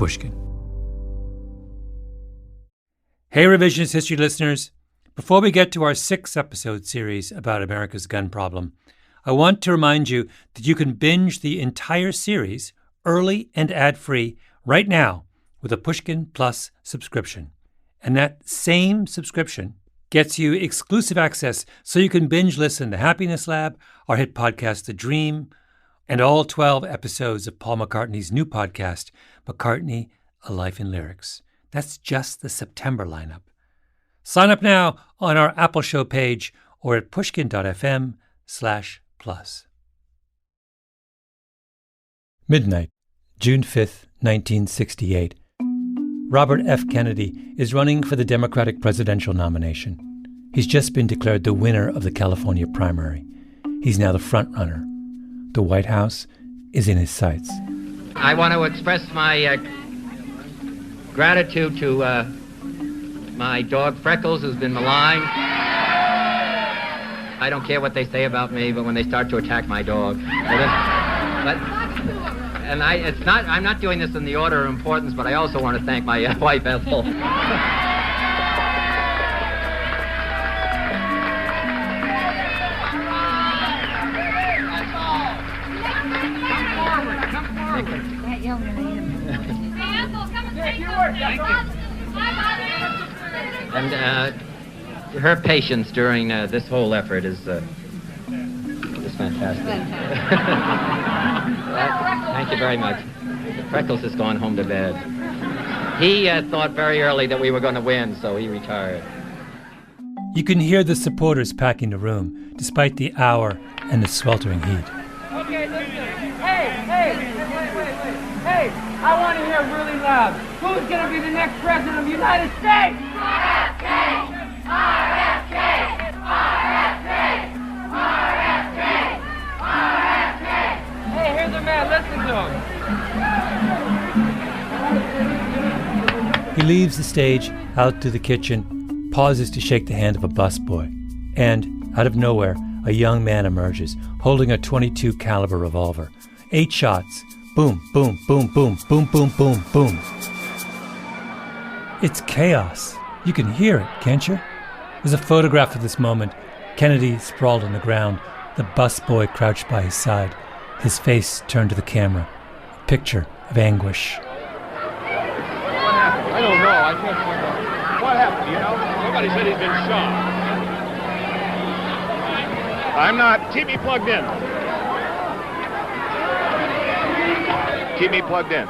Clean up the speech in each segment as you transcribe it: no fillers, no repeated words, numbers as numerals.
Pushkin. Hey, Revisionist History listeners. Before we get to our 6-episode series about America's gun problem, I want to remind you that you can binge the entire series early and ad-free right now with a Pushkin Plus subscription. And that same subscription gets you exclusive access so you can binge listen to Happiness Lab, our hit podcast, The Dream, and all 12 episodes of Paul McCartney's new podcast, McCartney, A Life in Lyrics. That's just the September lineup. Sign up now on our Apple Show page or at pushkin.fm/plus. Midnight, June 5th, 1968. Robert F. Kennedy is running for the Democratic presidential nomination. He's just been declared the winner of the California primary. He's now the front runner. The White House is in his sights. I want to express my gratitude to my dog Freckles, who's been maligned. I don't care what they say about me, but when they start to attack my dog. I'm not doing this in the order of importance, but I also want to thank my wife, Ethel. That young man. Hey, Ethel, come and take And her patience during this whole effort is fantastic. Thank you very much. Freckles has gone home to bed. He thought very early that we were going to win, so he retired. You can hear the supporters packing the room, despite the hour and the sweltering heat. Okay, listen. Hey, I want to hear really loud. Who's going to be the next president of the United States? RFK! RFK! RFK! RFK! RFK! Hey, here's a man. Listen to him. He leaves the stage, out to the kitchen, pauses to shake the hand of a busboy, and, out of nowhere, a young man emerges, holding a .22 caliber revolver. 8 shots. Boom, boom, boom, boom, boom, boom, boom, boom. It's chaos. You can hear it, can't you? There's a photograph of this moment. Kennedy sprawled on the ground, the busboy crouched by his side, his face turned to the camera. A picture of anguish. What happened? I don't know. I can't find out. What happened, do you know? Somebody said he's been shot. I'm not. Keep me plugged in. Keep me plugged in.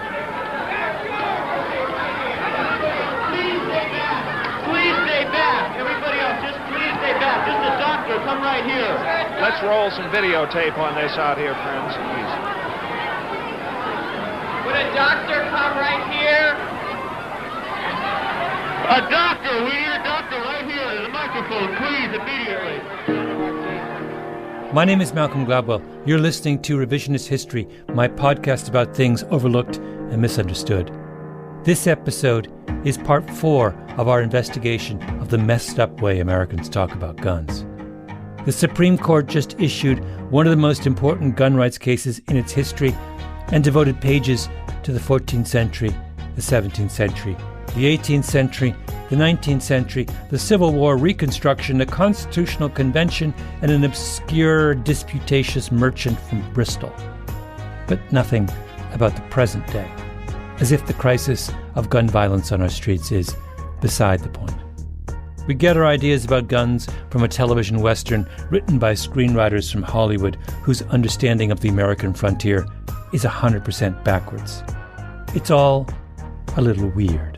Please stay back. Everybody else, just please stay back. Just the doctor, come right here. Let's roll some videotape on this out here, friends, please. Would a doctor come right here? A doctor! We need a doctor right here. There's a microphone, please, immediately. My name is Malcolm Gladwell. You're listening to Revisionist History, my podcast about things overlooked and misunderstood. This episode is part 4 of our investigation of the messed up way Americans talk about guns. The Supreme Court just issued one of the most important gun rights cases in its history and devoted pages to the 14th century, the 17th century, the 18th century, the 19th century, the Civil War, Reconstruction, the Constitutional Convention, and an obscure, disputatious merchant from Bristol. But nothing about the present day, as if the crisis of gun violence on our streets is beside the point. We get our ideas about guns from a television western written by screenwriters from Hollywood whose understanding of the American frontier is 100% backwards. It's all a little weird.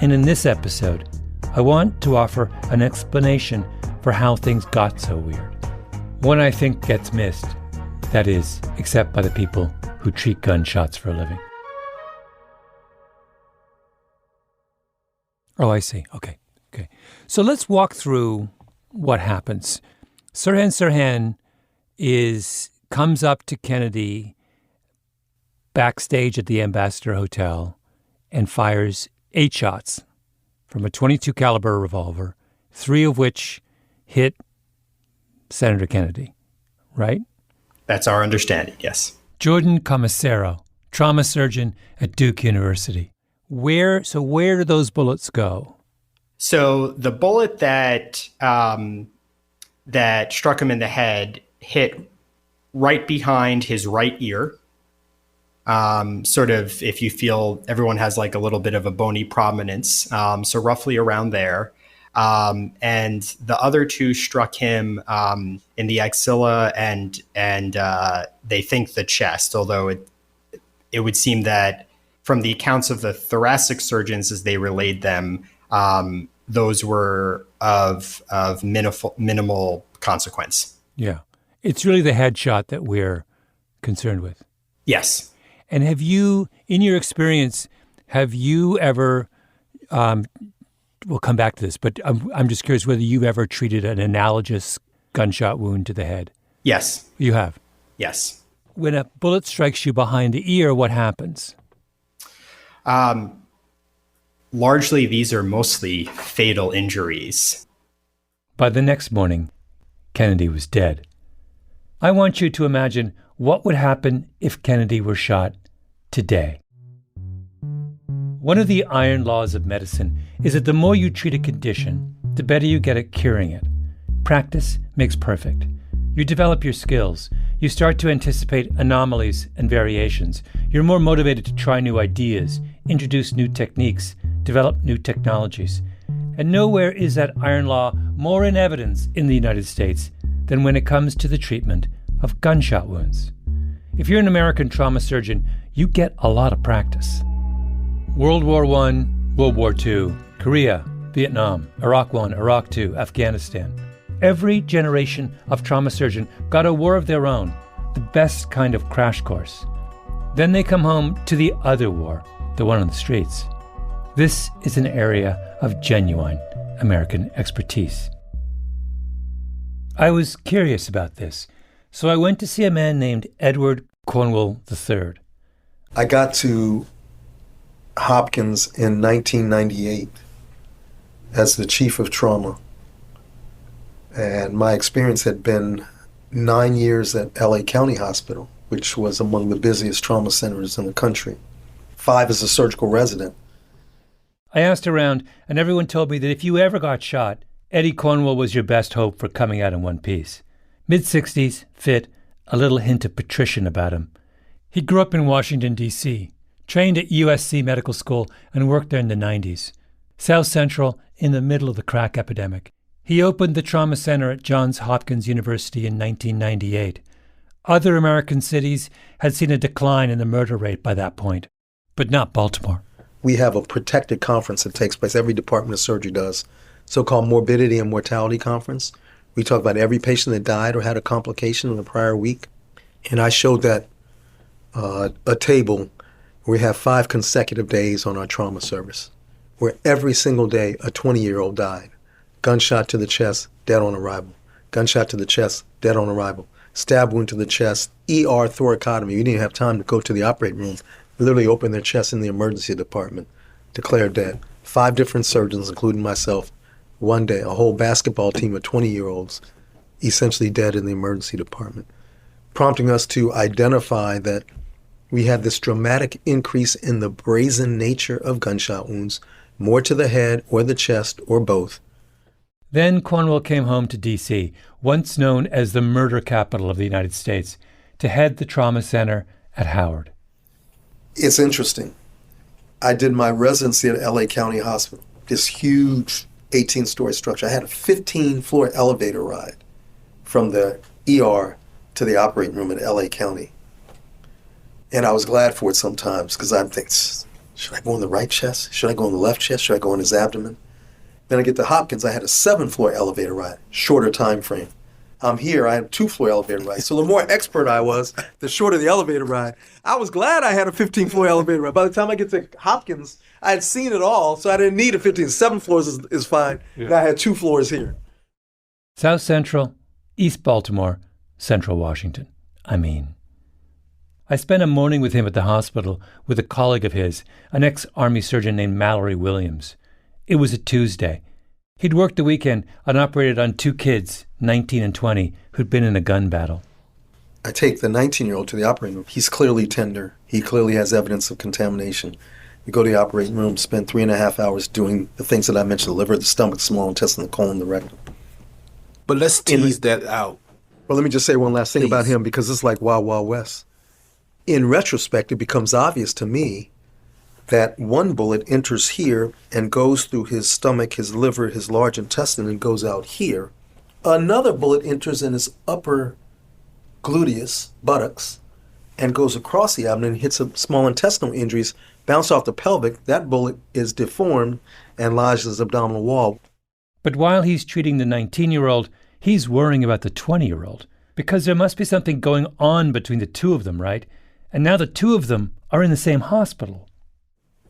And in this episode, I want to offer an explanation for how things got so weird. One I think gets missed, that is, except by the people who treat gunshots for a living. Oh, I see. Okay. So let's walk through what happens. Sirhan comes up to Kennedy backstage at the Ambassador Hotel and fires 8 shots from a .22 caliber revolver, 3 of which hit Senator Kennedy, right? That's our understanding, yes. Jordan Commissaro, trauma surgeon at Duke University. Where do those bullets go? So the bullet that that struck him in the head hit right behind his right ear. Sort of, if you feel, everyone has like a little bit of a bony prominence. So roughly around there. And the other two struck him in the axilla and they think the chest, although it would seem that from the accounts of the thoracic surgeons as they relayed them, those were of minimal consequence. Yeah. It's really the headshot that we're concerned with. Yes. And have you, in your experience, have you ever, we'll come back to this, but I'm just curious whether you've ever treated an analogous gunshot wound to the head. Yes. You have? Yes. When a bullet strikes you behind the ear, what happens? Largely, these are mostly fatal injuries. By the next morning, Kennedy was dead. I want you to imagine what would happen if Kennedy were shot today. One of the iron laws of medicine is that the more you treat a condition, the better you get at curing it. Practice makes perfect. You develop your skills. You start to anticipate anomalies and variations. You're more motivated to try new ideas, introduce new techniques, develop new technologies. And nowhere is that iron law more in evidence in the United States than when it comes to the treatment of gunshot wounds. If you're an American trauma surgeon, you get a lot of practice. World War I, World War II, Korea, Vietnam, Iraq I, Iraq II, Afghanistan. Every generation of trauma surgeon got a war of their own, the best kind of crash course. Then they come home to the other war, the one on the streets. This is an area of genuine American expertise. I was curious about this, so I went to see a man named Edward Cornwell III. I got to Hopkins in 1998 as the chief of trauma. And my experience had been 9 years at LA County Hospital, which was among the busiest trauma centers in the country. 5 as a surgical resident. I asked around, and everyone told me that if you ever got shot, Eddie Cornwell was your best hope for coming out in one piece. Mid-60s, fit, a little hint of patrician about him. He grew up in Washington, D.C., trained at USC Medical School, and worked there in the 90s. South Central, in the middle of the crack epidemic. He opened the trauma center at Johns Hopkins University in 1998. Other American cities had seen a decline in the murder rate by that point, but not Baltimore. We have a protected conference that takes place, every department of surgery does, so-called morbidity and mortality conference. We talk about every patient that died or had a complication in the prior week. And I showed that a table where we have 5 consecutive days on our trauma service, where every single day a 20-year-old died. Gunshot to the chest, dead on arrival. Gunshot to the chest, dead on arrival. Stab wound to the chest, ER thoracotomy. We didn't have time to go to the operating room. Literally opened their chest in the emergency department, declared dead. 5 different surgeons, including myself. One day, a whole basketball team of 20-year-olds essentially dead in the emergency department, prompting us to identify that we had this dramatic increase in the brazen nature of gunshot wounds, more to the head or the chest or both. Then Cornwell came home to D.C., once known as the murder capital of the United States, to head the trauma center at Howard. It's interesting. I did my residency at LA County Hospital, this huge 18-story structure. I had a 15-floor elevator ride from the ER to the operating room at LA County. And I was glad for it sometimes because I'm thinking, should I go in the right chest? Should I go in the left chest? Should I go in his abdomen? Then I get to Hopkins, I had a 7-floor elevator ride, shorter time frame. I'm here, I have 2-floor elevator ride. So the more expert I was, the shorter the elevator ride. I was glad I had a 15-floor elevator ride. By the time I get to Hopkins, I had seen it all, so I didn't need a 15. 7 floors is fine. Yeah. And I had 2 floors here. South Central, East Baltimore, Central Washington. I spent a morning with him at the hospital with a colleague of his, an ex-Army surgeon named Mallory Williams. It was a Tuesday. He'd worked the weekend and operated on 2 kids, 19 and 20, who'd been in a gun battle. I take the 19-year-old to the operating room. He's clearly tender. He clearly has evidence of contamination. We go to the operating room, spend 3.5 hours doing the things that I mentioned: the liver, the stomach, the small intestine, the colon, the rectum. But let's tease that out. Well, let me just say one last thing about him, because it's like Wild Wild West. In retrospect, it becomes obvious to me that one bullet enters here and goes through his stomach, his liver, his large intestine, and goes out here. Another bullet enters in his upper gluteus, buttocks, and goes across the abdomen and hits some small intestinal injuries, bounce off the pelvic. That bullet is deformed and lodges his abdominal wall. But while he's treating the 19-year-old, he's worrying about the 20-year-old, because there must be something going on between the two of them, right? And now the two of them are in the same hospital.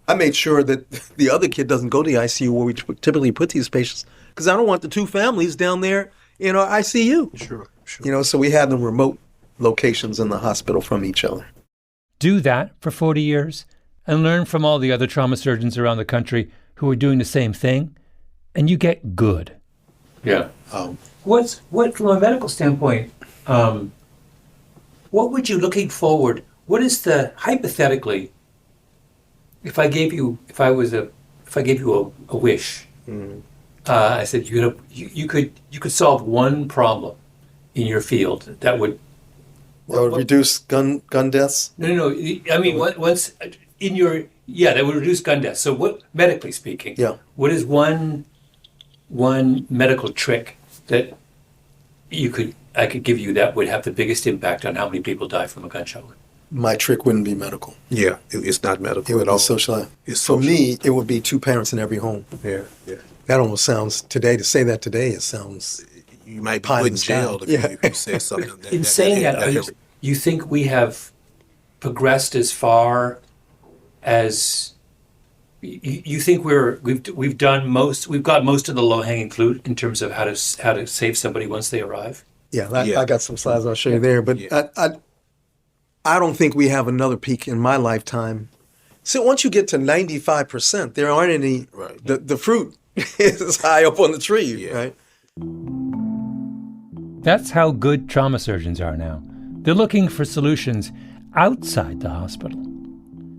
I made sure that the other kid doesn't go to the ICU where we typically put these patients, because I don't want the two families down there in our ICU. Sure. So we had them remote locations in the hospital from each other. Do that for 40 years and learn from all the other trauma surgeons around the country who are doing the same thing, and you get good. Yeah. What from a medical standpoint, what would you, looking forward, what is the, hypothetically, if I gave you a wish, I said you could solve one problem in your field that would reduce gun deaths? No. I mean, once in your, that would reduce gun deaths. So what, medically speaking, what is one medical trick that I could give you that would have the biggest impact on how many people die from a gunshot wound? My trick wouldn't be medical. Yeah, it's not medical. It would be social. For me, it would be 2 parents in every home. Yeah. That almost sounds, today, to say that today, it sounds... You might be put in jail if you say something. In saying that, you think we have progressed as far as... You think we've got most of the low-hanging fruit in terms of how to save somebody once they arrive? I got some slides I'll show you there, but I don't think we have another peak in my lifetime. So once you get to 95%, there aren't any. Right. The fruit is high up on the tree, right? That's how good trauma surgeons are now. They're looking for solutions outside the hospital.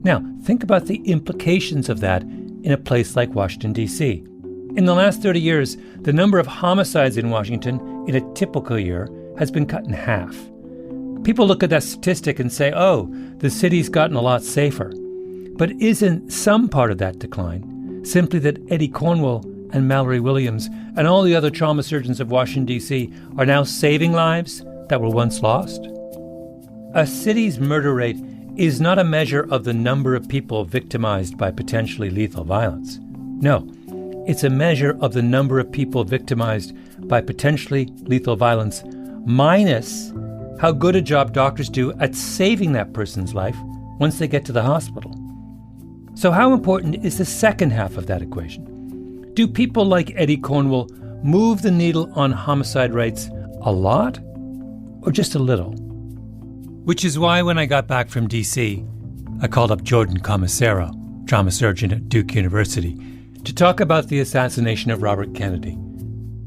Now, think about the implications of that in a place like Washington, D.C. In the last 30 years, the number of homicides in Washington in a typical year has been cut in half. People look at that statistic and say, oh, the city's gotten a lot safer. But isn't some part of that decline simply that Eddie Cornwell and Mallory Williams and all the other trauma surgeons of Washington, D.C. are now saving lives that were once lost? A city's murder rate is not a measure of the number of people victimized by potentially lethal violence. No, it's a measure of the number of people victimized by potentially lethal violence minus how good a job doctors do at saving that person's life once they get to the hospital. So how important is the second half of that equation? Do people like Eddie Cornwell move the needle on homicide rates a lot or just a little? Which is why when I got back from D.C., I called up Jordan Commissaro, trauma surgeon at Duke University, to talk about the assassination of Robert Kennedy.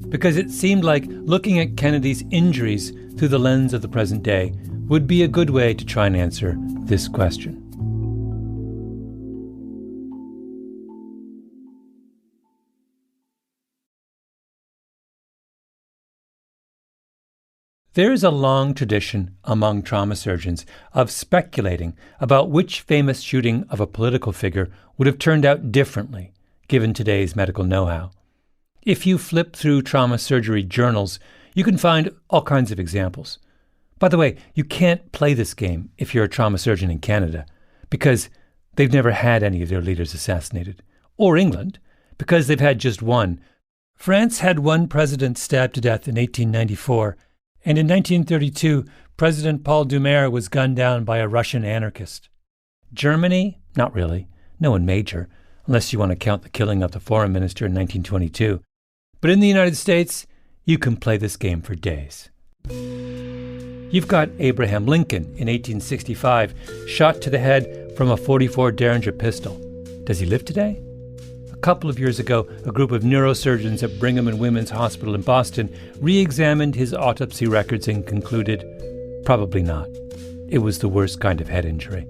Because it seemed like looking at Kennedy's injuries through the lens of the present day would be a good way to try and answer this question. There is a long tradition among trauma surgeons of speculating about which famous shooting of a political figure would have turned out differently, given today's medical know-how. If you flip through trauma surgery journals, you can find all kinds of examples. By the way, you can't play this game if you're a trauma surgeon in Canada, because they've never had any of their leaders assassinated. Or England, because they've had just one. France had one president stabbed to death in 1894, and in 1932, President Paul Doumer was gunned down by a Russian anarchist. Germany? Not really. No one major, unless you want to count the killing of the foreign minister in 1922. But in the United States, you can play this game for days. You've got Abraham Lincoln in 1865, shot to the head from a .44 Derringer pistol. Does he live today? A couple of years ago, a group of neurosurgeons at Brigham and Women's Hospital in Boston re-examined his autopsy records and concluded, probably not. It was the worst kind of head injury.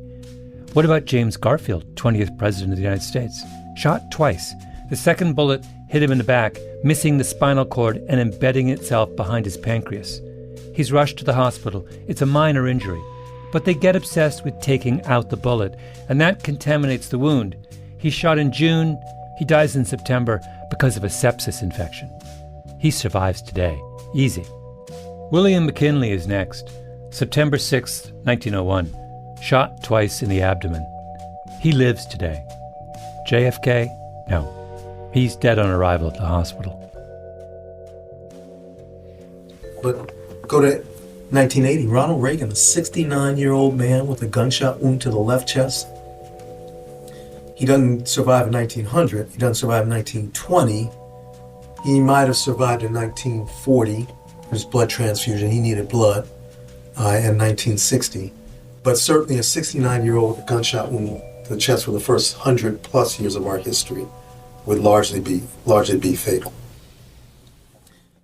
What about James Garfield, 20th President of the United States? Shot twice. The second bullet hit him in the back, missing the spinal cord and embedding itself behind his pancreas. He's rushed to the hospital. It's a minor injury, but they get obsessed with taking out the bullet, and that contaminates the wound. He's shot in June. He dies in September because of a sepsis infection. He survives today. Easy. William McKinley is next. September 6, 1901. Shot twice in the abdomen. He lives today. JFK? No. He's dead on arrival at the hospital. But go to 1980. Ronald Reagan, a 69-year-old man with a gunshot wound to the left chest. He doesn't survive in 1900. He doesn't survive in 1920. He might have survived in 1940. His blood transfusion. He needed blood in 1960. But certainly a 69-year-old gunshot wound to the chest for the first 100+ years of our history would largely be fatal.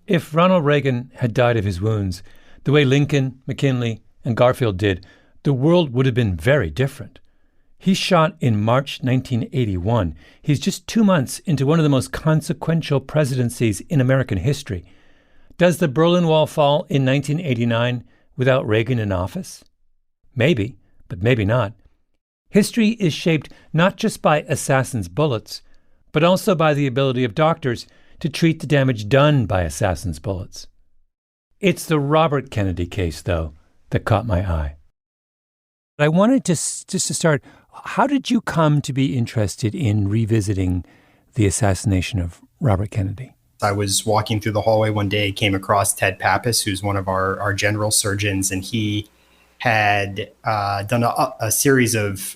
If Ronald Reagan had died of his wounds, the way Lincoln, McKinley, and Garfield did, the world would have been very different. He's shot in March 1981. He's just 2 months into one of the most consequential presidencies in American history. Does the Berlin Wall fall in 1989 without Reagan in office? Maybe, but maybe not. History is shaped not just by assassins' bullets, but also by the ability of doctors to treat the damage done by assassins' bullets. It's the Robert Kennedy case, though, that caught my eye. I wanted to start, how did you come to be interested in revisiting the assassination of Robert Kennedy? I was walking through the hallway one day, came across Ted Pappas, who's one of our general surgeons, and he had done a series of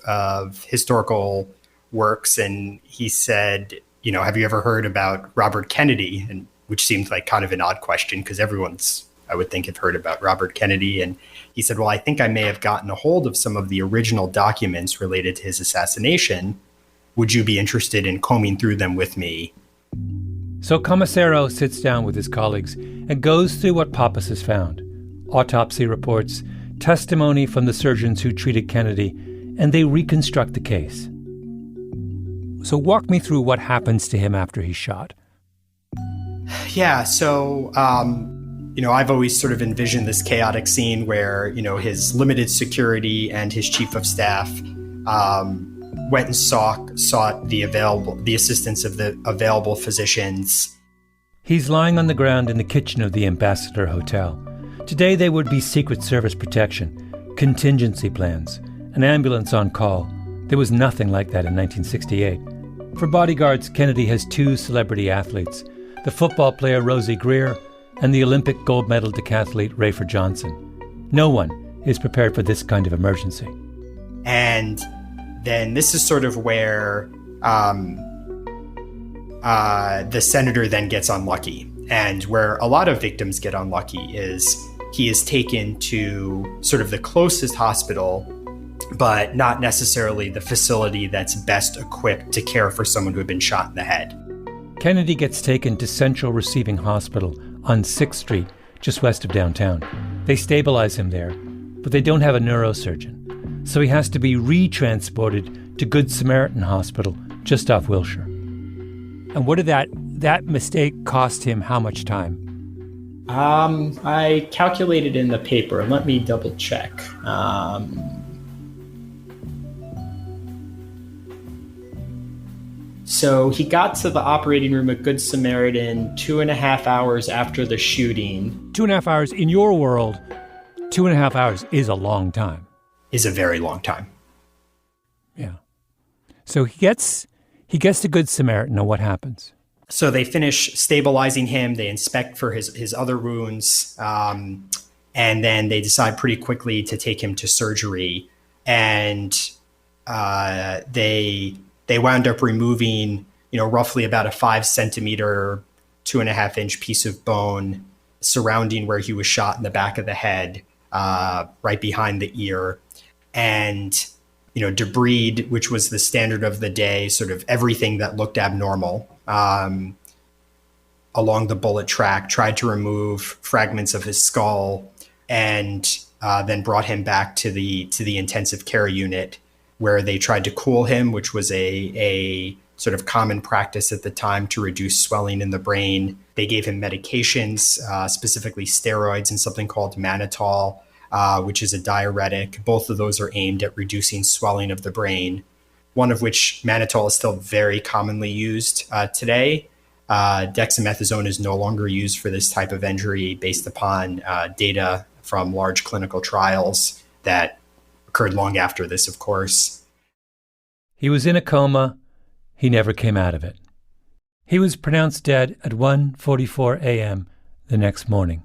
historical works, and he said, have you ever heard about Robert Kennedy? And which seemed like kind of an odd question because everyone's, I would think, have heard about Robert Kennedy. And he said, well, I think I may have gotten a hold of some of the original documents related to his assassination. Would you be interested in combing through them with me? So Commissaro sits down with his colleagues and goes through what Pappas has found. Autopsy reports, testimony from the surgeons who treated Kennedy, and they reconstruct the case. So walk me through what happens to him after he's shot. Yeah, so, I've always sort of envisioned this chaotic scene where, his limited security and his chief of staff went and sought the assistance of the available physicians. He's lying on the ground in the kitchen of the Ambassador Hotel. Today they would be Secret Service protection, contingency plans, an ambulance on call. There was nothing like that in 1968. For bodyguards, Kennedy has 2 celebrity athletes, the football player Rosie Greer and the Olympic gold medal decathlete Rayford Johnson. No one is prepared for this kind of emergency. And then this is sort of where the senator then gets unlucky. And where a lot of victims get unlucky is he is taken to sort of the closest hospital, but not necessarily the facility that's best equipped to care for someone who had been shot in the head. Kennedy gets taken to Central Receiving Hospital on 6th Street, just west of downtown. They stabilize him there, but they don't have a neurosurgeon, so he has to be retransported to Good Samaritan Hospital, just off Wilshire. And what did that mistake cost him? How much time? I calculated in the paper. Let me double check. So he got to the operating room at Good Samaritan 2.5 hours after the shooting. 2.5 hours in your world, 2.5 hours is a long time. Is a very long time. Yeah. So he gets to Good Samaritan, and what happens? So they finish stabilizing him. They inspect for his other wounds. And then they decide pretty quickly to take him to surgery. And they wound up removing, roughly about a 5 centimeter, 2.5 inch piece of bone surrounding where he was shot in the back of the head, right behind the ear. And, debris, which was the standard of the day, sort of everything that looked abnormal along the bullet track, tried to remove fragments of his skull, and then brought him back to the intensive care unit. where they tried to cool him, which was a sort of common practice at the time to reduce swelling in the brain. They gave him medications, specifically steroids and something called mannitol, which is a diuretic. Both of those are aimed at reducing swelling of the brain, one of which mannitol is still very commonly used today. Dexamethasone is no longer used for this type of injury based upon data from large clinical trials that occurred long after this, of course. He was in a coma. He never came out of it. He was pronounced dead at 1:44 a.m. the next morning.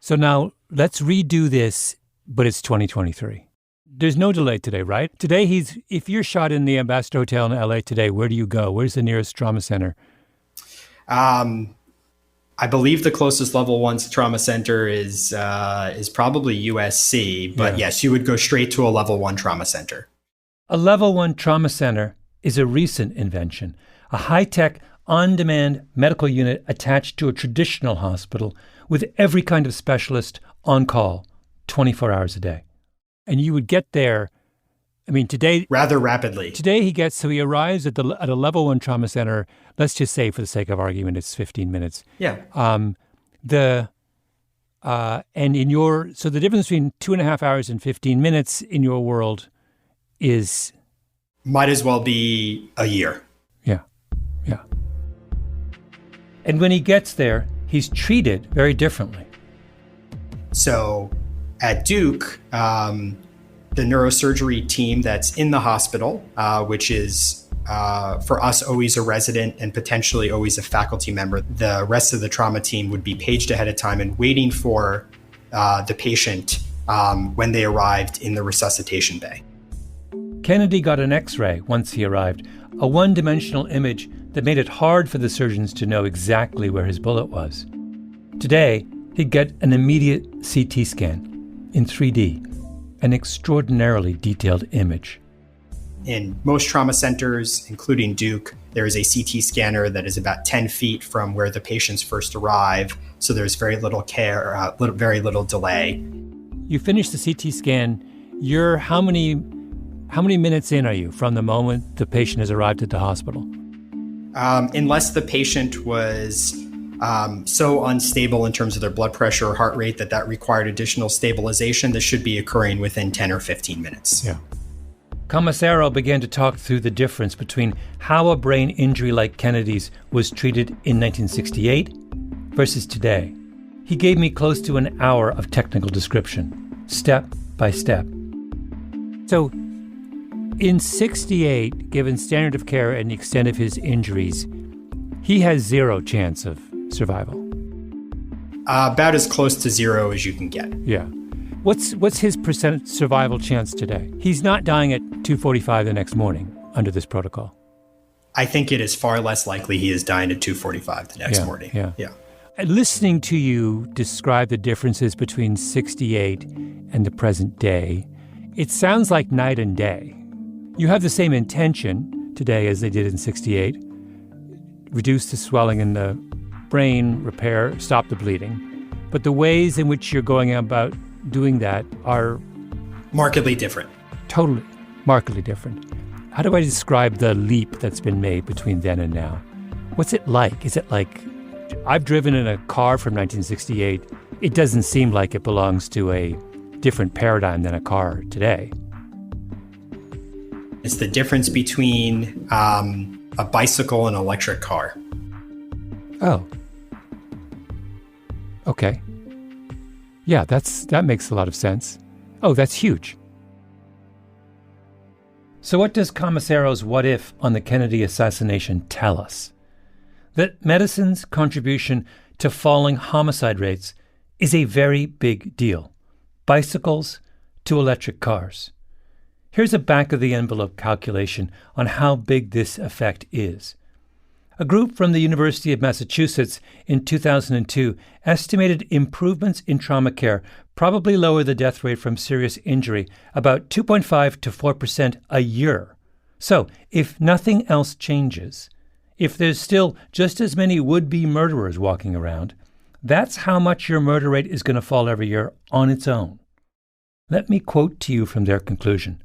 So now let's redo this, but it's 2023. There's no delay today, right? Today, if you're shot in the Ambassador Hotel in LA today, where do you go? Where's the nearest trauma center? I believe the closest level 1 trauma center is probably USC, but yes, you would go straight to a level 1 trauma center. A level 1 trauma center is a recent invention, a high-tech, on-demand medical unit attached to a traditional hospital with every kind of specialist on call 24 hours a day. And you would get there, I mean, today... rather rapidly. Today he arrives at a level 1 trauma center, let's just say for the sake of argument, it's 15 minutes. Yeah. And the difference between 2.5 hours and 15 minutes in your world is... might as well be a year. Yeah. And when he gets there, he's treated very differently. So at Duke, the neurosurgery team that's in the hospital, which is for us always a resident and potentially always a faculty member, the rest of the trauma team would be paged ahead of time and waiting for the patient when they arrived in the resuscitation bay. Kennedy got an X-ray once he arrived, a one-dimensional image that made it hard for the surgeons to know exactly where his bullet was. Today, he'd get an immediate CT scan in 3D, an extraordinarily detailed image. In most trauma centers, including Duke, there is a CT scanner that is about 10 feet from where the patients first arrive, so there's very little care, very little delay. You finish the CT scan, you're how many minutes in are you from the moment the patient has arrived at the hospital? Unless the patient was so unstable in terms of their blood pressure or heart rate that required additional stabilization, this should be occurring within 10 or 15 minutes. Yeah. Commissario began to talk through the difference between how a brain injury like Kennedy's was treated in 1968 versus today. He gave me close to an hour of technical description, step by step. So, in 68, given standard of care and the extent of his injuries, he has 0 chance of survival. About as close to 0 as you can get. Yeah. What's his percent survival chance today? He's not dying at 2:45 the next morning under this protocol. I think it is far less likely he is dying at 2:45 the next morning. Yeah. Listening to you describe the differences between 68 and the present day, it sounds like night and day. You have the same intention today as they did in 68. Reduce the swelling in the brain, repair, stop the bleeding. But the ways in which you're going about doing that are... markedly different. Totally. Markedly different. How do I describe the leap that's been made between then and now? What's it like? Is it like... I've driven in a car from 1968. It doesn't seem like it belongs to a different paradigm than a car today. It's the difference between a bicycle and an electric car. Oh. Okay. Yeah, that makes a lot of sense. Oh, that's huge. So what does Commissario's what if on the Kennedy assassination tell us? That medicine's contribution to falling homicide rates is a very big deal. Bicycles to electric cars. Here's a back-of-the-envelope calculation on how big this effect is. A group from the University of Massachusetts in 2002 estimated improvements in trauma care probably lower the death rate from serious injury about 2.5 to 4% a year. So, if nothing else changes, if there's still just as many would-be murderers walking around, that's how much your murder rate is going to fall every year on its own. Let me quote to you from their conclusion.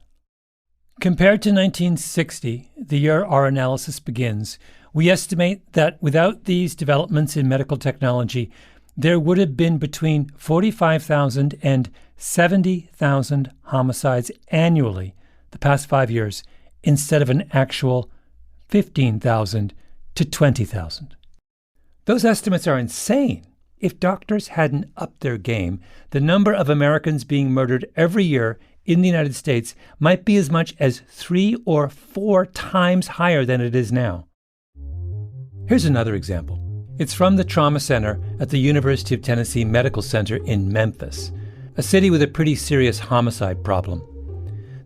Compared to 1960, the year our analysis begins, we estimate that without these developments in medical technology, there would have been between 45,000 and 70,000 homicides annually the past 5 years, instead of an actual 15,000 to 20,000. Those estimates are insane. If doctors hadn't upped their game, the number of Americans being murdered every year in the United States might be as much as 3 or 4 times higher than it is now. Here's another example. It's from the Trauma Center at the University of Tennessee Medical Center in Memphis, a city with a pretty serious homicide problem.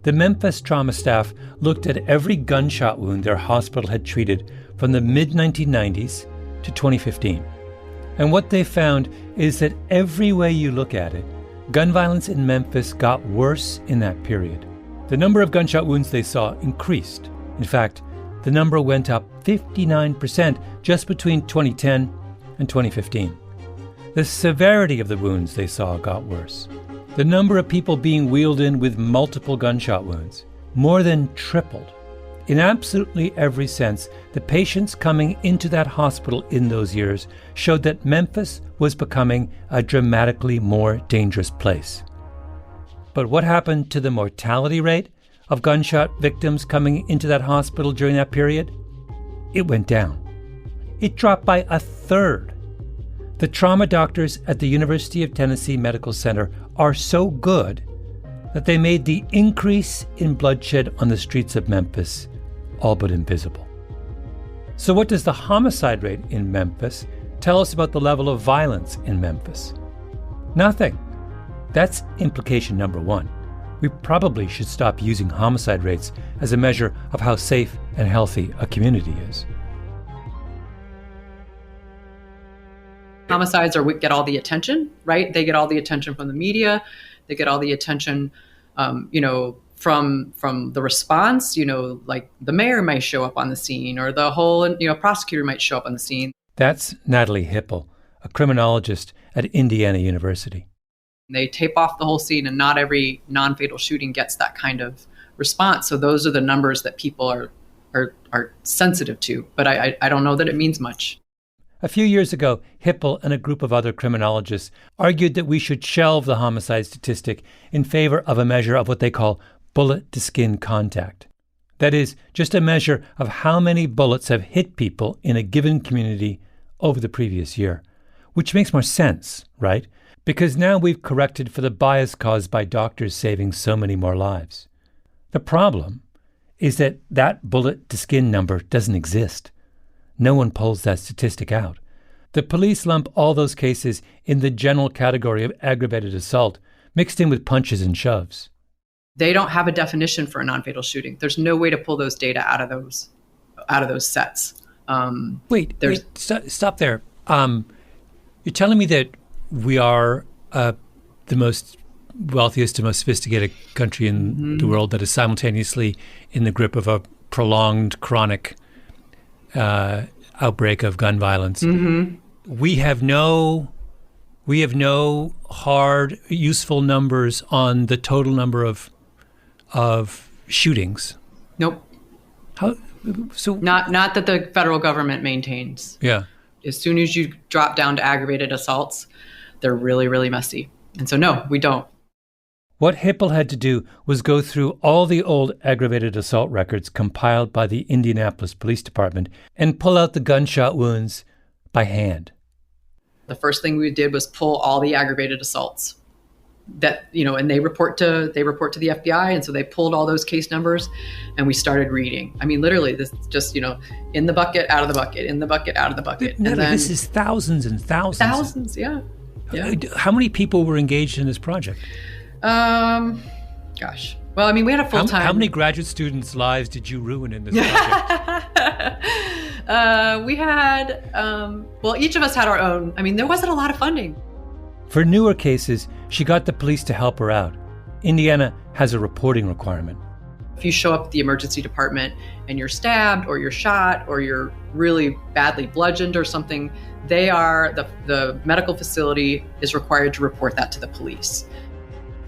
The Memphis trauma staff looked at every gunshot wound their hospital had treated from the mid-1990s to 2015. And what they found is that every way you look at it, gun violence in Memphis got worse in that period. The number of gunshot wounds they saw increased. In fact, the number went up 59% just between 2010 and 2015. The severity of the wounds they saw got worse. The number of people being wheeled in with multiple gunshot wounds more than tripled. In absolutely every sense, the patients coming into that hospital in those years showed that Memphis was becoming a dramatically more dangerous place. But what happened to the mortality rate of gunshot victims coming into that hospital during that period? It went down. It dropped by a third. The trauma doctors at the University of Tennessee Medical Center are so good that they made the increase in bloodshed on the streets of Memphis all but invisible. So what does the homicide rate in Memphis tell us about the level of violence in Memphis? Nothing. That's implication number one. We probably should stop using homicide rates as a measure of how safe and healthy a community is. Homicides get all the attention, right? They get all the attention from the media. They get all the attention, from the response. Like the mayor might show up on the scene, or the whole, prosecutor might show up on the scene. That's Natalie Hipple, a criminologist at Indiana University. They tape off the whole scene, and not every non-fatal shooting gets that kind of response. So those are the numbers that people are sensitive to. But I don't know that it means much. A few years ago, Hipple and a group of other criminologists argued that we should shelve the homicide statistic in favor of a measure of what they call bullet-to-skin contact. That is, just a measure of how many bullets have hit people in a given community over the previous year. Which makes more sense, right? Because now we've corrected for the bias caused by doctors saving so many more lives. The problem is that that bullet-to-skin number doesn't exist. No one pulls that statistic out. The police lump all those cases in the general category of aggravated assault, mixed in with punches and shoves. They don't have a definition for a non-fatal shooting. There's no way to pull those data out of those sets. Stop there. You're telling me that we are the most wealthiest and most sophisticated country in the world that is simultaneously in the grip of a prolonged, chronic outbreak of gun violence. Mm-hmm. We have no hard, useful numbers on the total number of shootings. Nope. How? So not that the federal government maintains. Yeah. As soon as you drop down to aggravated assaults, they're really, really messy. And so, no, we don't. What Hipple had to do was go through all the old aggravated assault records compiled by the Indianapolis Police Department and pull out the gunshot wounds by hand. The first thing we did was pull all the aggravated assaults that, and they report to the FBI. And so they pulled all those case numbers and we started reading. I mean, literally this just, in the bucket, out of the bucket, in the bucket, out of the bucket. And then, this is thousands and thousands. Thousands, yeah. How many people were engaged in this project? Gosh. Well, I mean, we had a full-time... How many graduate students' lives did you ruin in this project? We had... each of us had our own... I mean, there wasn't a lot of funding. For newer cases, she got the police to help her out. Indiana has a reporting requirement. If you show up at the emergency department and you're stabbed or you're shot or you're really badly bludgeoned or something, the medical facility is required to report that to the police.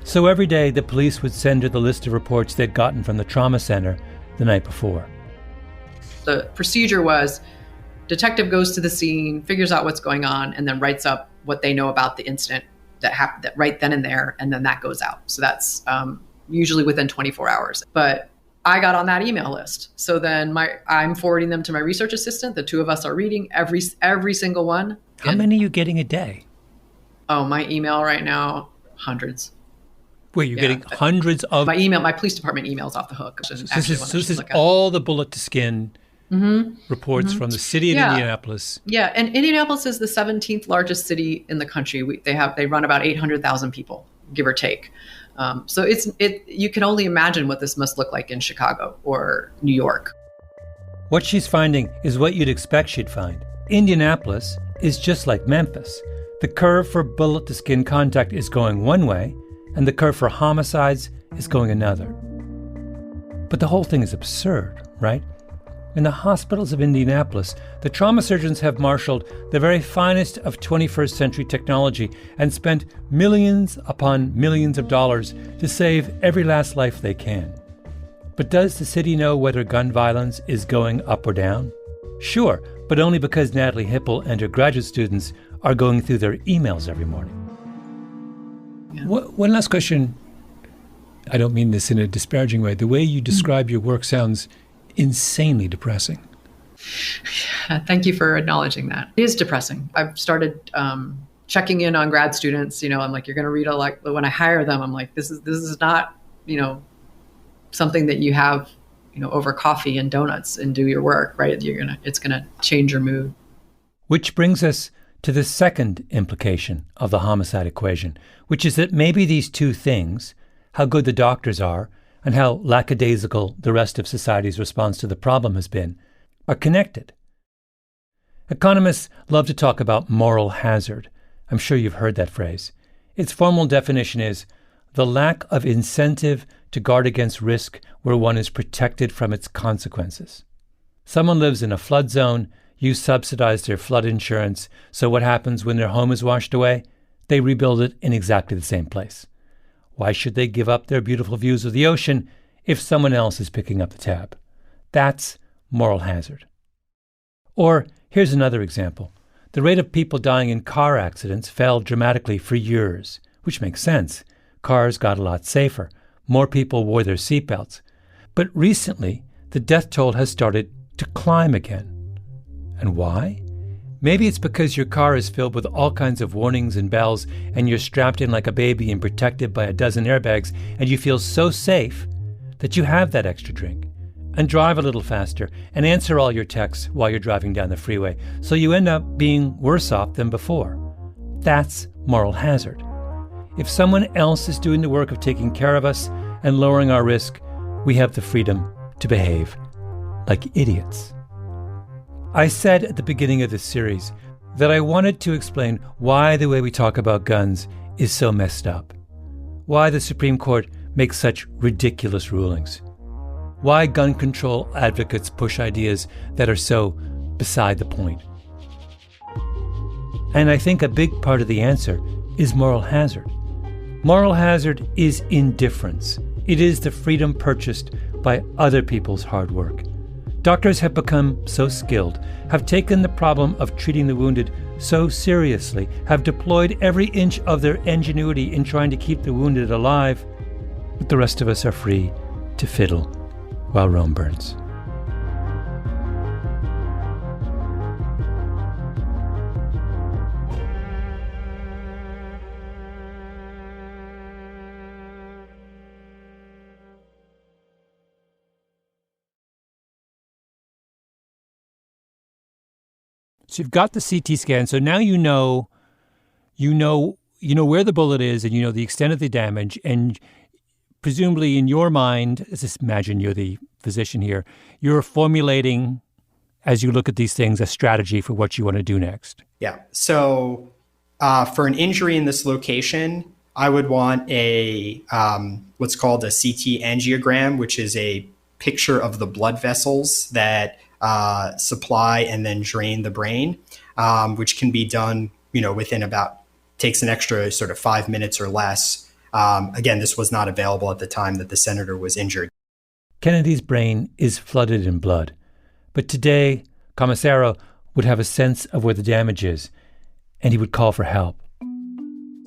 So every day, the police would send her the list of reports they'd gotten from the trauma center the night before. The procedure was detective goes to the scene, figures out what's going on, and then writes up what they know about the incident that happened right then and there, and then that goes out. So that's usually within 24 hours. But I got on that email list. So then I'm forwarding them to my research assistant. The two of us are reading every single one. How many are you getting a day? Oh, my email right now, hundreds. Wait, you're getting hundreds of... My police department email's off the hook. This is all the bullet to skin reports from the city of Indianapolis. Yeah, and Indianapolis is the 17th largest city in the country. They run about 800,000 people, give or take. So you can only imagine what this must look like in Chicago or New York. What she's finding is what you'd expect she'd find. Indianapolis is just like Memphis. The curve for bullet to skin contact is going one way, and the curve for homicides is going another. But the whole thing is absurd, right? In the hospitals of Indianapolis, the trauma surgeons have marshaled the very finest of 21st century technology and spent millions upon millions of dollars to save every last life they can. But does the city know whether gun violence is going up or down? Sure, but only because Natalie Hipple and her graduate students are going through their emails every morning. Yeah. One last question. I don't mean this in a disparaging way. The way you describe your work sounds insanely depressing. Thank you for acknowledging that. It is depressing. I've started checking in on grad students. I'm like, you're going to read when I hire them, I'm like, this is not, something that you have, over coffee and donuts and do your work, right? It's going to change your mood. Which brings us to the second implication of the homicide equation, which is that maybe these two things, how good the doctors are and how lackadaisical the rest of society's response to the problem has been, are connected. Economists love to talk about moral hazard. I'm sure you've heard that phrase. Its formal definition is the lack of incentive to guard against risk where one is protected from its consequences. Someone lives in a flood zone, you subsidize their flood insurance, so what happens when their home is washed away? They rebuild it in exactly the same place. Why should they give up their beautiful views of the ocean if someone else is picking up the tab? That's moral hazard. Or here's another example. The rate of people dying in car accidents fell dramatically for years, which makes sense. Cars got a lot safer. More people wore their seatbelts. But recently, the death toll has started to climb again. And why? Maybe it's because your car is filled with all kinds of warnings and bells, and you're strapped in like a baby and protected by a dozen airbags, and you feel so safe that you have that extra drink and drive a little faster and answer all your texts while you're driving down the freeway, so you end up being worse off than before. That's moral hazard. If someone else is doing the work of taking care of us and lowering our risk, we have the freedom to behave like idiots. I said at the beginning of this series that I wanted to explain why the way we talk about guns is so messed up, why the Supreme Court makes such ridiculous rulings, why gun control advocates push ideas that are so beside the point. And I think a big part of the answer is moral hazard. Moral hazard is indifference. It is the freedom purchased by other people's hard work. Doctors have become so skilled, have taken the problem of treating the wounded so seriously, have deployed every inch of their ingenuity in trying to keep the wounded alive, but the rest of us are free to fiddle while Rome burns. So you've got the CT scan. So now you know where the bullet is, and you know the extent of the damage. And presumably, in your mind, let's imagine you're the physician here, you're formulating, as you look at these things, a strategy for what you want to do next. Yeah. So for an injury in this location, I would want a what's called a CT angiogram, which is a picture of the blood vessels that supply and then drain the brain, which can be done, within takes an extra sort of 5 minutes or less. Again, this was not available at the time that the senator was injured. Kennedy's brain is flooded in blood. But today, Commissaro would have a sense of where the damage is, and he would call for help.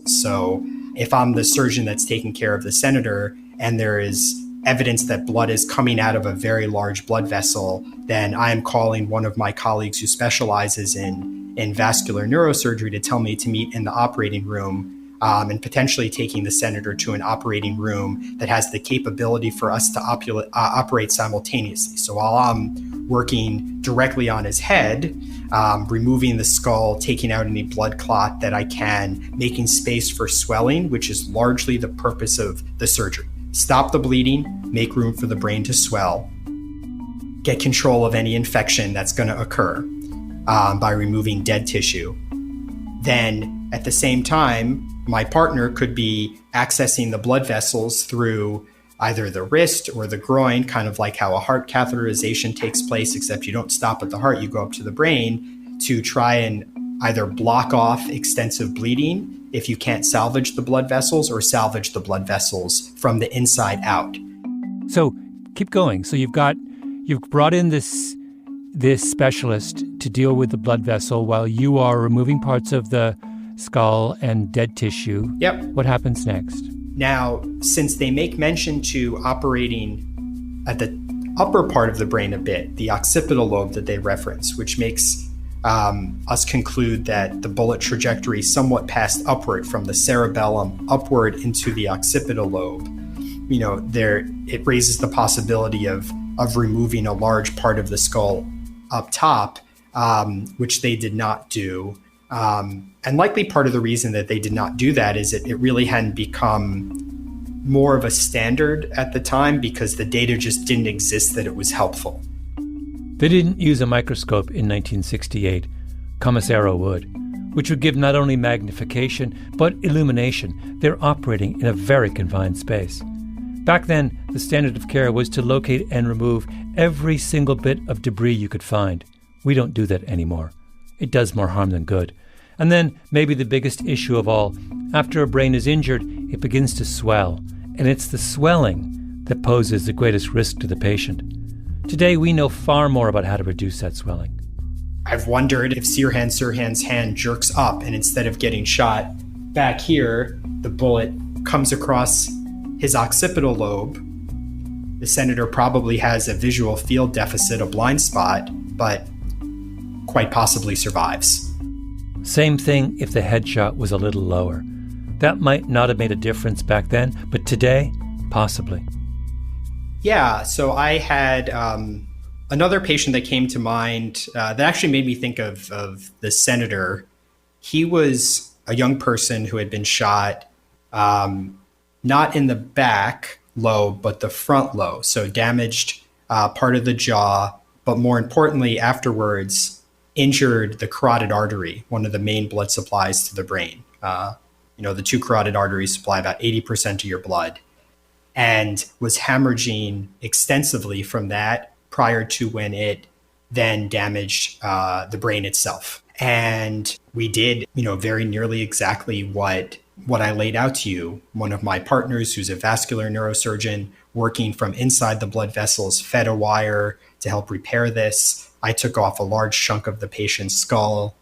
So if I'm the surgeon that's taking care of the senator and there is evidence that blood is coming out of a very large blood vessel, then I am calling one of my colleagues who specializes in vascular neurosurgery to tell me to meet in the operating room, and potentially taking the senator to an operating room that has the capability for us to operate simultaneously. So while I'm working directly on his head, removing the skull, taking out any blood clot that I can, making space for swelling, which is largely the purpose of the surgery. Stop the bleeding, make room for the brain to swell, get control of any infection that's going to occur by removing dead tissue. Then at the same time, my partner could be accessing the blood vessels through either the wrist or the groin, kind of like how a heart catheterization takes place, except you don't stop at the heart, you go up to the brain to try and either block off extensive bleeding if you can't salvage the blood vessels, or salvage the blood vessels from the inside out. So keep going. So you've brought in this specialist to deal with the blood vessel while you are removing parts of the skull and dead tissue. Yep. What happens next? Now, since they make mention to operating at the upper part of the brain a bit, the occipital lobe that they reference, which makes us conclude that the bullet trajectory somewhat passed upward from the cerebellum upward into the occipital lobe. It raises the possibility of removing a large part of the skull up top, which they did not do. And likely part of the reason that they did not do that is it really hadn't become more of a standard at the time because the data just didn't exist that it was helpful. They didn't use a microscope in 1968. Commissaro would, which would give not only magnification, but illumination. They're operating in a very confined space. Back then, the standard of care was to locate and remove every single bit of debris you could find. We don't do that anymore. It does more harm than good. And then, maybe the biggest issue of all, after a brain is injured, it begins to swell. And it's the swelling that poses the greatest risk to the patient. Today, we know far more about how to reduce that swelling. I've wondered if Sirhan's hand jerks up and instead of getting shot back here, the bullet comes across his occipital lobe. The senator probably has a visual field deficit, a blind spot, but quite possibly survives. Same thing if the headshot was a little lower. That might not have made a difference back then, but today, possibly. Yeah, so I had another patient that came to mind that actually made me think of the senator. He was a young person who had been shot, not in the back lobe, but the front lobe. So damaged part of the jaw, but more importantly, afterwards, injured the carotid artery, one of the main blood supplies to the brain. The two carotid arteries supply about 80% of your blood, and was hemorrhaging extensively from that prior to when it then damaged the brain itself. And we did, very nearly exactly what I laid out to you. One of my partners, who's a vascular neurosurgeon working from inside the blood vessels, fed a wire to help repair this. I took off a large chunk of the patient's skull.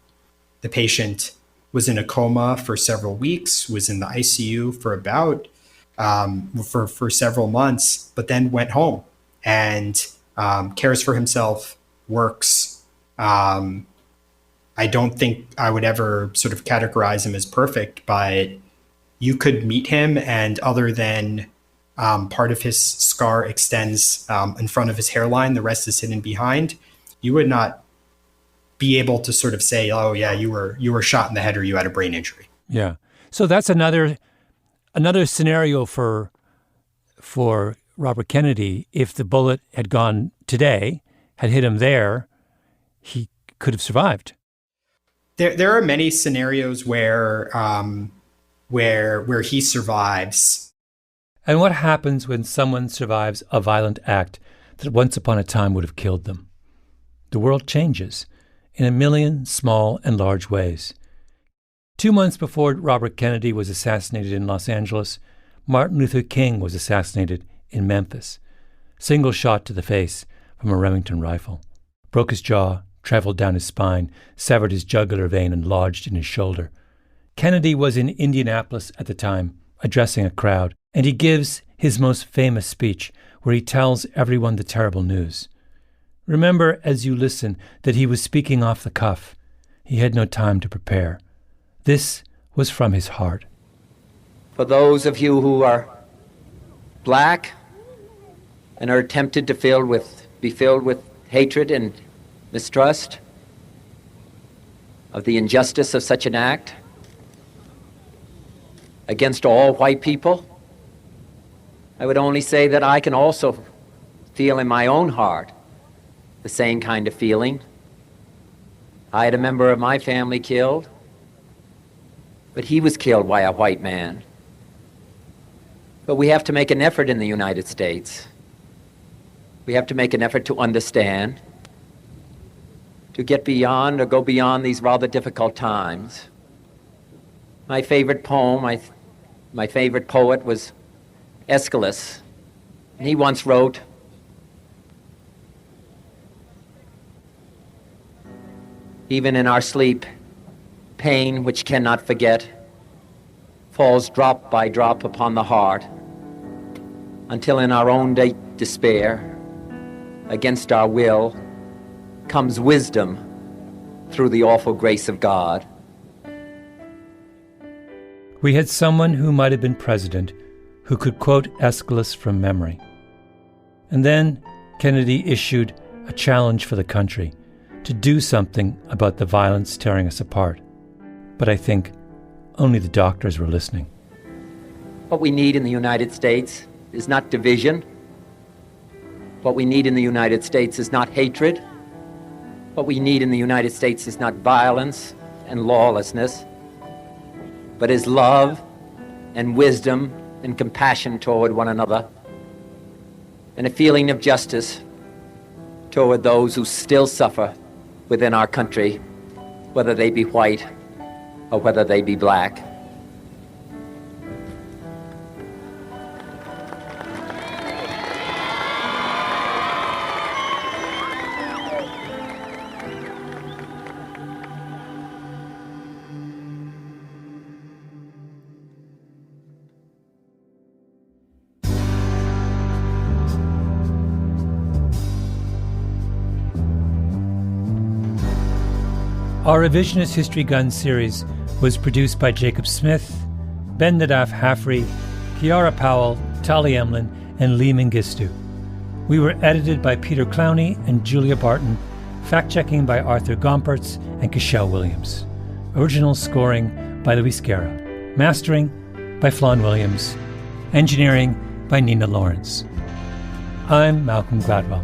The patient was in a coma for several weeks, was in the ICU for about for several months, but then went home and cares for himself, works. I don't think I would ever sort of categorize him as perfect, but you could meet him, and other than part of his scar extends in front of his hairline, the rest is hidden behind, you would not be able to sort of say, oh yeah, you were shot in the head or you had a brain injury. Yeah. So that's another scenario for Robert Kennedy. If the bullet had gone today, had hit him there, he could have survived. There are many scenarios where he survives. And what happens when someone survives a violent act that once upon a time would have killed them? The world changes in a million small and large ways. 2 months before Robert Kennedy was assassinated in Los Angeles, Martin Luther King was assassinated in Memphis. Single shot to the face from a Remington rifle. Broke his jaw, traveled down his spine, severed his jugular vein and lodged in his shoulder. Kennedy was in Indianapolis at the time, addressing a crowd, and he gives his most famous speech where he tells everyone the terrible news. Remember as you listen that he was speaking off the cuff. He had no time to prepare. This was from his heart. For those of you who are black and are tempted to be filled with hatred and mistrust of the injustice of such an act against all white people, I would only say that I can also feel in my own heart the same kind of feeling. I had a member of my family killed, but he was killed by a white man. But we have to make an effort in the United States. We have to make an effort to understand, to get beyond or go beyond these rather difficult times. My favorite poem, my favorite poet was Aeschylus, and he once wrote, "Even in our sleep, pain which cannot forget falls drop by drop upon the heart, until in our own despair, against our will, comes wisdom through the awful grace of God." We had someone who might have been president who could quote Aeschylus from memory. And then Kennedy issued a challenge for the country to do something about the violence tearing us apart. But I think only the doctors were listening. What we need in the United States is not division. What we need in the United States is not hatred. What we need in the United States is not violence and lawlessness, but is love and wisdom and compassion toward one another, and a feeling of justice toward those who still suffer within our country, whether they be white or whether they be black. Our Revisionist History Gun series was produced by Jacob Smith, Ben Nadaf Haffrey, Kiara Powell, Tali Emlin, and Lee Mengistu. We were edited by Peter Clowney and Julia Barton, fact-checking by Arthur Gompertz and Cashel Williams. Original scoring by Luis Guerra. Mastering by Flawn Williams. Engineering by Nina Lawrence. I'm Malcolm Gladwell.